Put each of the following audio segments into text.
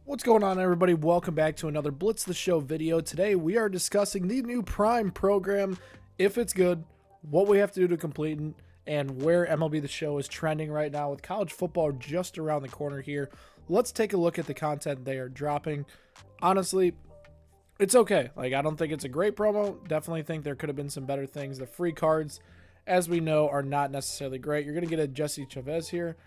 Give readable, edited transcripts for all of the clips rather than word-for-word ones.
What's going on, everybody? Welcome back to another Blitz the Show video. Today we are discussing the new Prime program, if it's good, what we have to do to complete it, and where MLB the Show is trending right now with college football just around the corner here. Let's take a look at the content they are dropping. Honestly, it's okay. I don't think it's a great promo. Definitely think there could have been some better things. The free cards, as we know, are not necessarily great. You're going to get a Jesse Chavez here.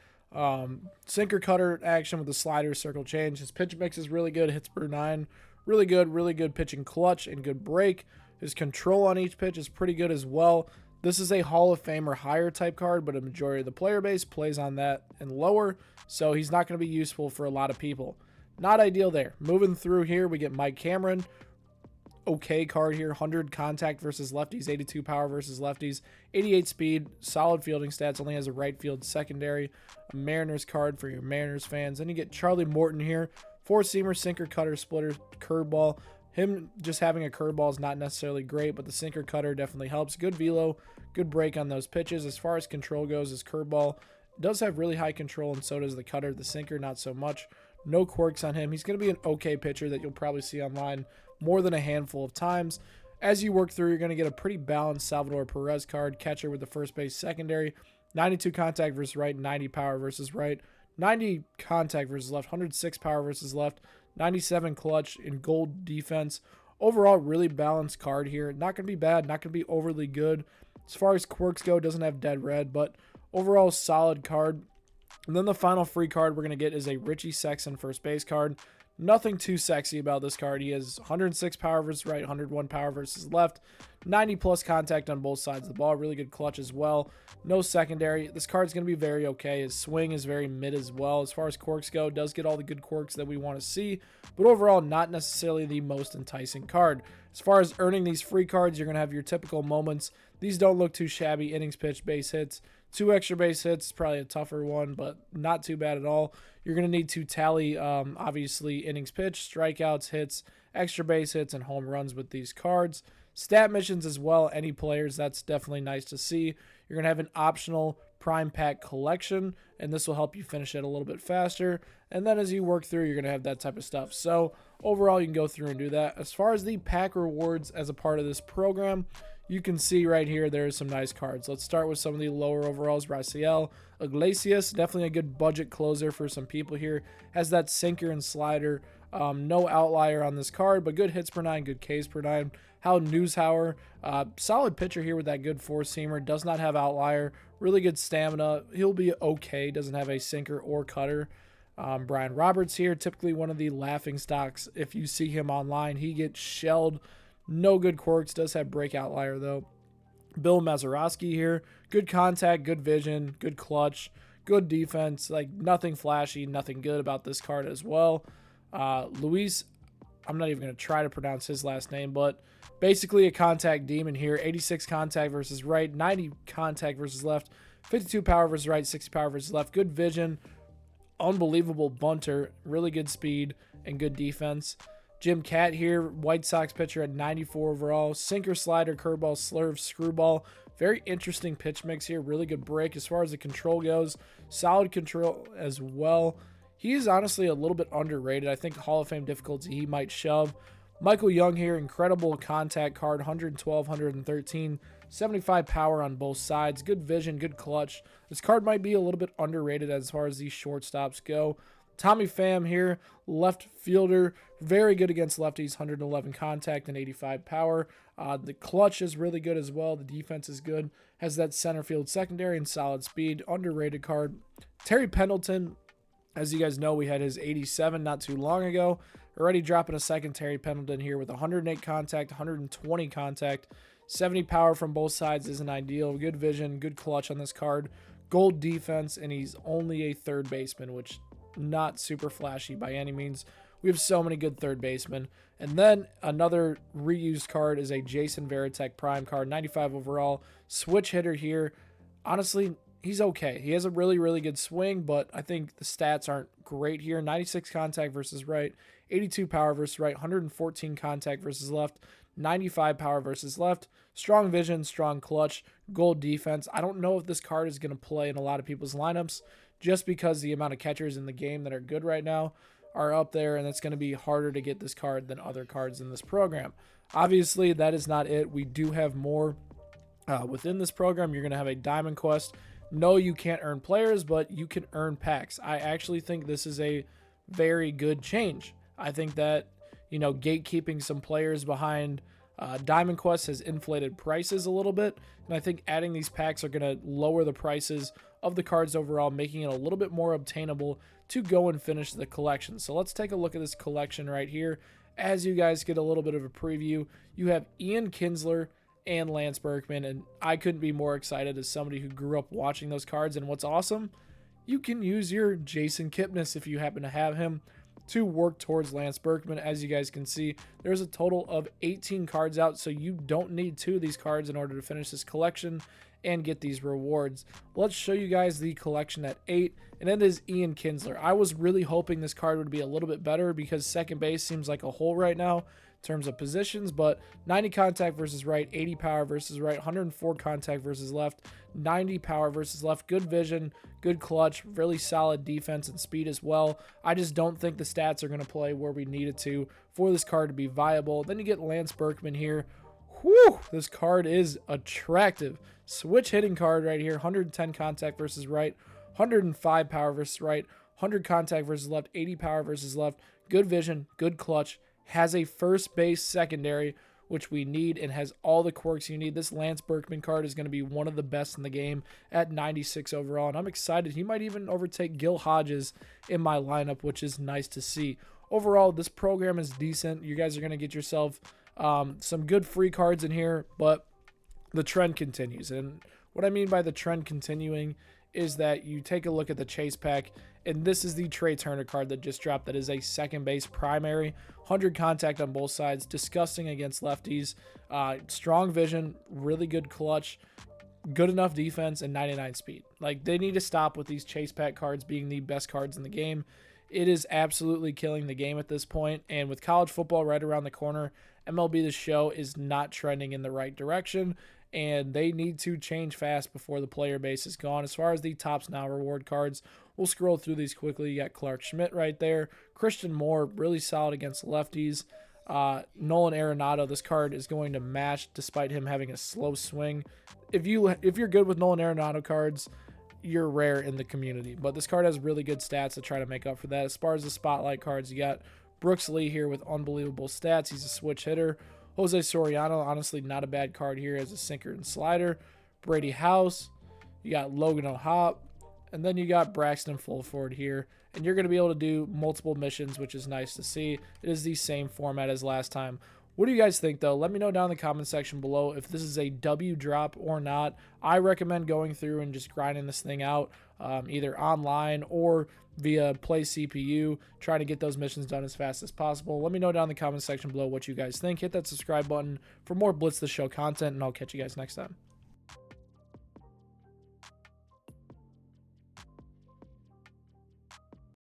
Sinker cutter action with the slider circle change. His pitch mix is really good. Hits per 9. Really good pitching clutch and good break. His control on each pitch is pretty good as well. This is a Hall of Fame or higher type card, but a majority of the player base plays on that and lower, so he's not going to be useful for a lot of people. Not ideal there. Moving through here, we get Mike Cameron. Okay card here. 100 contact versus lefties, 82 power versus lefties, 88 speed, solid fielding stats, only has a right field secondary, a Mariners card for your Mariners fans. Then you get Charlie Morton here, 4-seamer, sinker, cutter, splitter, curveball. Him just having a curveball is not necessarily great, but the sinker cutter definitely helps. Good velo, good break on those pitches. As far as control goes, his curveball does have really high control, and so does the cutter. The sinker, not so much. No quirks on him. He's going to be an okay pitcher that you'll probably see online more than a handful of times. As you work through, you're going to get a pretty balanced Salvador Perez card, catcher with the first base secondary, 92 contact versus right, 90 power versus right, 90 contact versus left, 106 power versus left, 97 clutch in gold defense. Overall, really balanced card here. Not going to be bad, not going to be overly good. As far as quirks go, doesn't have dead red, but overall solid card. And then the final free card we're going to get is a Richie Sexson first base card. Nothing too sexy about this card. He has 106 power versus right, 101 power versus left, 90 plus contact on both sides of the ball. Really good clutch as well. No secondary. This card's going to be very okay. His swing is very mid as well. As far as quirks go, does get all the good quirks that we want to see, but overall not necessarily the most enticing card. As far as earning these free cards, you're going to have your typical moments. These don't look too shabby. Innings pitched, base hits. 2 extra base hits, probably a tougher one, but not too bad at all. You're going to need to tally, obviously, innings pitched, strikeouts, hits, extra base hits, and home runs with these cards. Stat missions as well, any players, that's definitely nice to see. You're going to have an optional Prime Pack collection, and this will help you finish it a little bit faster. And then as you work through, you're going to have that type of stuff. So overall, you can go through and do that. As far as the pack rewards as a part of this program, you can see right here there's some nice cards. Let's start with some of the lower overalls. Raciel Iglesias, definitely a good budget closer for some people here. Has that sinker and slider. No outlier on this card, but good hits per 9, good Ks per 9. Hal Newshauer, solid pitcher here with that good 4-seamer. Does not have outlier. Really good stamina. He'll be okay. Doesn't have a sinker or cutter. Brian Roberts here, typically one of the laughing stocks. If you see him online, he gets shelled. No good quirks. Does have break outlier though. Bill Mazeroski here. Good contact, good vision, good clutch, good defense. Nothing flashy, nothing good about this card as well. Luis, I'm not even going to try to pronounce his last name, but basically a contact demon here. 86 contact versus right, 90 contact versus left, 52 power versus right, 60 power versus left. Good vision, unbelievable bunter, really good speed, and good defense. Jim Cat here, White Sox pitcher at 94 overall. Sinker, slider, curveball, slurve, screwball. Very interesting pitch mix here. Really good break as far as the control goes. Solid control as well. He is honestly a little bit underrated. I think Hall of Fame difficulty he might shove. Michael Young here, incredible contact card, 112, 113, 75 power on both sides. Good vision, good clutch. This card might be a little bit underrated as far as these shortstops go. Tommy Pham here, left fielder, very good against lefties, 111 contact and 85 power. The clutch is really good as well. The defense is good. Has that center field secondary and solid speed. Underrated card. Terry Pendleton, as you guys know, we had his 87 not too long ago. Already dropping a second Terry Pendleton here with 108 contact, 120 contact. 70 power from both sides isn't ideal. Good vision, good clutch on this card. Gold defense, and he's only a third baseman, which not super flashy by any means. We have so many good third basemen. And then another reused card is a Jason Varitek Prime card, 95 overall. Switch hitter here. Honestly, he's okay. He has a really, really good swing, but I think the stats aren't great here. 96 contact versus right, 82 power versus right, 114 contact versus left, 95 power versus left. Strong vision, strong clutch, gold defense. I don't know if this card is going to play in a lot of people's lineups just because the amount of catchers in the game that are good right now. are up there, and it's going to be harder to get this card than other cards in this program. Obviously, that is not it. We do have more within this program. You're going to have a Diamond Quest. No, you can't earn players, but you can earn packs. I actually think this is a very good change. I think that, gatekeeping some players behind Diamond Quest has inflated prices a little bit, and I think adding these packs are going to lower the prices of the cards overall, making it a little bit more obtainable to go and finish the collection. So let's take a look at this collection right here. As you guys get a little bit of a preview, you have Ian Kinsler and Lance Berkman, and I couldn't be more excited as somebody who grew up watching those cards. And what's awesome, you can use your Jason Kipnis, if you happen to have him, to work towards Lance Berkman. As you guys can see, there's a total of 18 cards out, so you don't need 2 of these cards in order to finish this collection and get these rewards. Let's show you guys the collection at 8, and it is Ian Kinsler. I was really hoping this card would be a little bit better because second base seems like a hole right now in terms of positions, but 90 contact versus right, 80 power versus right, 104 contact versus left, 90 power versus left, good vision, good clutch, really solid defense and speed as well. I just don't think the stats are going to play where we need it to for this card to be viable. Then you get Lance Berkman here. Whew, this card is attractive. Switch hitting card right here, 110 contact versus right, 105 power versus right, 100 contact versus left, 80 power versus left, good vision, good clutch, has a first base secondary, which we need, and has all the quirks you need. This Lance Berkman card is going to be one of the best in the game at 96 overall, and I'm excited. He might even overtake Gil Hodges in my lineup, which is nice to see. Overall, this program is decent. You guys are going to get yourself some good free cards in here, but the trend continues. And what I mean by the trend continuing is that you take a look at the chase pack, and this is the Trey Turner card that just dropped. That is a second base primary, 100 contact on both sides, disgusting against lefties, strong vision, really good clutch, good enough defense, and 99 speed. Like, they need to stop with these chase pack cards being the best cards in the game. It is absolutely killing the game at this point, and with college football right around the corner, MLB the Show is not trending in the right direction, and they need to change fast before the player base is gone. As far as the Tops Now reward cards, we'll scroll through these quickly. You got Clark Schmidt right there. Christian Moore, really solid against lefties. Nolan Arenado, this card is going to match despite him having a slow swing. If you're good with Nolan Arenado cards, you're rare in the community. But this card has really good stats to try to make up for that. As far as the spotlight cards, you got Brooks Lee here with unbelievable stats. He's a switch hitter. Jose Soriano, honestly, not a bad card here as a sinker and slider. Brady House. You got Logan O'Hop. And then you got Braxton Fulford here. And you're going to be able to do multiple missions, which is nice to see. It is the same format as last time. What do you guys think, though? Let me know down in the comment section below if this is a W drop or not. I recommend going through and just grinding this thing out, either online or via Play CPU, trying to get those missions done as fast as possible. Let me know down in the comment section below what you guys think. Hit that subscribe button for more Blitz the Show content, and I'll catch you guys next time.